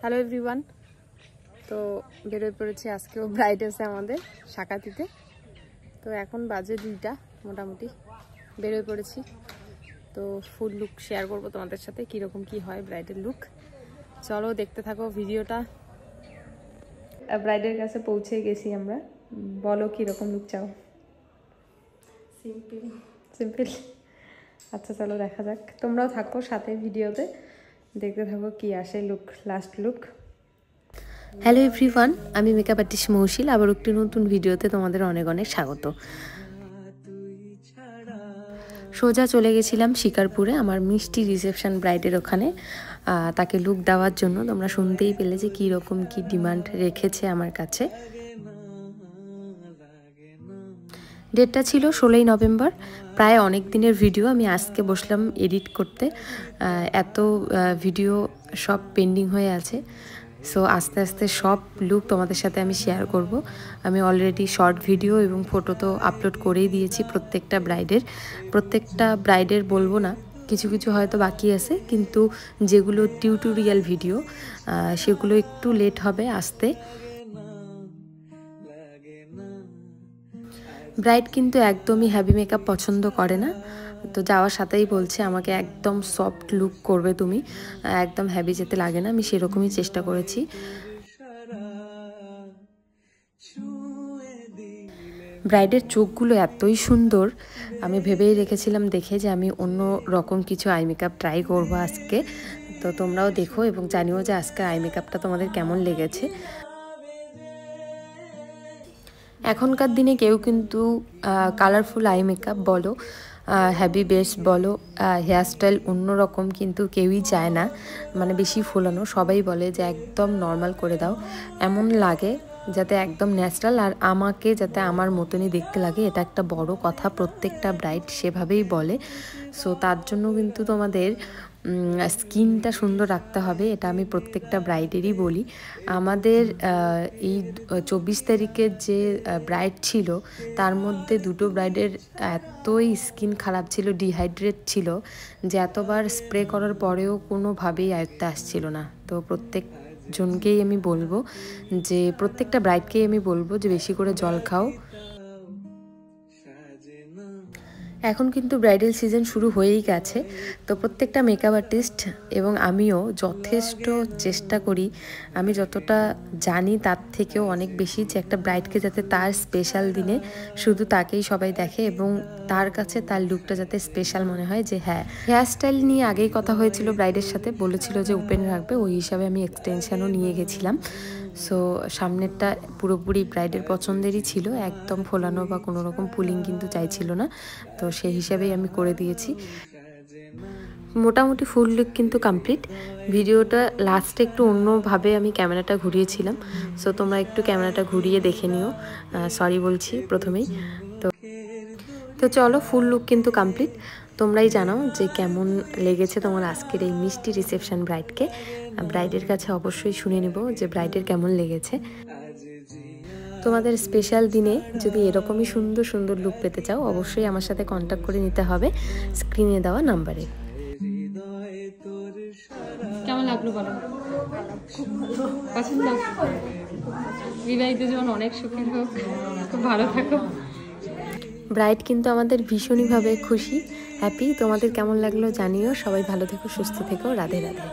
Hello everyone. তো বেরোয় পড়েছি, আজকেও ব্রাইড আছে আমাদের শাকাতিতে। তো এখন বাজে 2টা মোটামুটি, বেরোয় পড়েছি। তো ফুল লুক শেয়ার করবো তোমাদের সাথে, কীরকম কি হয় ব্রাইডের লুক। চলো দেখতে থাকো ভিডিওটা। ব্রাইডের কাছে পৌঁছে গেছি আমরা। বলো কীরকম লুক চাও? Simple simple. আচ্ছা চলো দেখা যাক, তোমরাও থাকো সাথে ভিডিওতে, দেখতে থাকো কি আসে look, last look. Hello everyone, আমি মেকআপ আর্টিস্ট মৌশিল। আবার একটি নতুন ভিডিওতে তোমাদের অনেক অনেক স্বাগত। সোজা চলে গেছিলাম শিকারপুরে আমার মিষ্টি রিসেপশন ব্রাইডের ওখানে, তাকে লুক দেওয়ার জন্য। তোমরা শুনতেই পেলে যে কীরকম কি ডিমান্ড রেখেছে আমার কাছে। ডেটটা ছিল 16ই নভেম্বর। প্রায় অনেক দিনের ভিডিও আমি আজকে বসলাম এডিট করতে, এত ভিডিও সব পেন্ডিং হয়ে আছে। সো আস্তে আস্তে সব লুক তোমাদের সাথে আমি শেয়ার করব। আমি অলরেডি শর্ট ভিডিও এবং ফটো তো আপলোড করেই দিয়েছি প্রত্যেকটা ব্রাইডের বলবো না, কিছু কিছু হয়তো বাকি আছে, কিন্তু যেগুলো টিউটোরিয়াল ভিডিও সেগুলো একটু লেট হবে আসতে। ব্রাইড কিন্তু একদমই হেভি মেকআপ পছন্দ করে না, তো যাওয়ার সাথেই বলছে আমাকে একদম সফট লুক করবে তুমি, একদম হেভি যেতে লাগে না। আমি সেরকমই চেষ্টা করেছি। ব্রাইডের চোখগুলো এতই সুন্দর, আমি ভেবেই রেখেছিলাম দেখে যে আমি অন্য রকম কিছু আই মেকআপ ট্রাই করবো আজকে। তো তোমরাও দেখো এবং জানিও যে আজকে আই মেকআপটা তোমাদের কেমন লেগেছে। এখনকার দিনে কেউ কিন্তু কালারফুল আই মেকআপ বলো, হ্যাভি বেস বলো, হেয়ারস্টাইল অন্যরকম কিন্তু কেউই চায় না, মানে বেশি ফোলানো। সবাই বলে যে একদম নর্মাল করে দাও, এমন লাগে যাতে একদম ন্যাচারাল, আর আমাকে যাতে আমার মতনই দেখতে লাগে। এটা একটা বড় কথা, প্রত্যেকটা ব্রাইড সেভাবেই বলে। সো তার জন্য কিন্তু তোমাদের স্কিনটা সুন্দর রাখতে হবে, এটা আমি প্রত্যেকটা ব্রাইডেরই বলি। আমাদের এই 24 তারিখের যে ব্রাইড ছিল, তার মধ্যে 2টো ব্রাইডের এতই স্কিন খারাপ ছিল, ডিহাইড্রেট ছিল, যে এতবার স্প্রে করার পরেও কোনোভাবেই আয়ত্তে আসছিল না। তো প্রত্যেকজনকেই আমি বলবো, যে প্রত্যেকটা ব্রাইডকেই আমি বলবো যে বেশি করে জল খাও। এখন কিন্তু ব্রাইডাল সিজন শুরু হয়েই গেছে, তো প্রত্যেকটা মেকআপ আর্টিস্ট এবং আমিও যথেষ্ট চেষ্টা করি, আমি যতটা জানি তার থেকেও অনেক বেশি, যে একটা ব্রাইডকে যাতে তার স্পেশাল দিনে শুধু তাকেই সবাই দেখে এবং তার কাছে তার লুকটা যাতে স্পেশাল মনে হয়। যে হ্যাঁ, হেয়ারস্টাইল নিয়ে আগেই কথা হয়েছিল ব্রাইডের সাথে, বলেছিল যে ওপেন রাখবে, ওই হিসাবে আমি এক্সটেনশনও নিয়ে গেছিলাম। সো সামনেরটা পুরোপুরি ব্রাইডের পছন্দেরই ছিল, একদম ফোলানো বা কোনো রকম পুলিং কিন্তু চাইছিল না, তো সেই হিসাবেই আমি করে দিয়েছি। মোটামুটি ফুল লুক কিন্তু কমপ্লিট। ভিডিওটা লাস্টে একটু অন্যভাবে আমি ক্যামেরাটা ঘুরিয়েছিলাম, সো তোমরা একটু ক্যামেরাটা ঘুরিয়ে দেখে নিও, সরি বলছি প্রথমেই। তো চলো, ফুল লুক কিন্তু কমপ্লিট। তোমরাই জানাও যে কেমন লেগেছে তোমার আজকের এই মিষ্টি রিসেপশন ব্রাইডকে। ব্রাইডের কাছে অবশ্যই শুনে নেব যে ব্রাইডের কেমন লেগেছে। তোমাদের স্পেশাল দিনে যদি এরকমই সুন্দর সুন্দর লুক পেতে চাও, অবশ্যই আমার সাথে কন্ট্যাক্ট করে নিতে হবে স্ক্রিনে দেওয়া নাম্বারে। কেমন লাগলো বলো? পছন্দ? বিবাহিত জীবন অনেক সুখের হোক, খুব ভালো থাকো। ব্রাইড কিন্তু আমাদের ভীষণইভাবে খুশি, হ্যাপি। তোমাদের কেমন লাগলো জানিও। সবাই ভালো থেকো, সুস্থ থেকো। রাধে রাধে।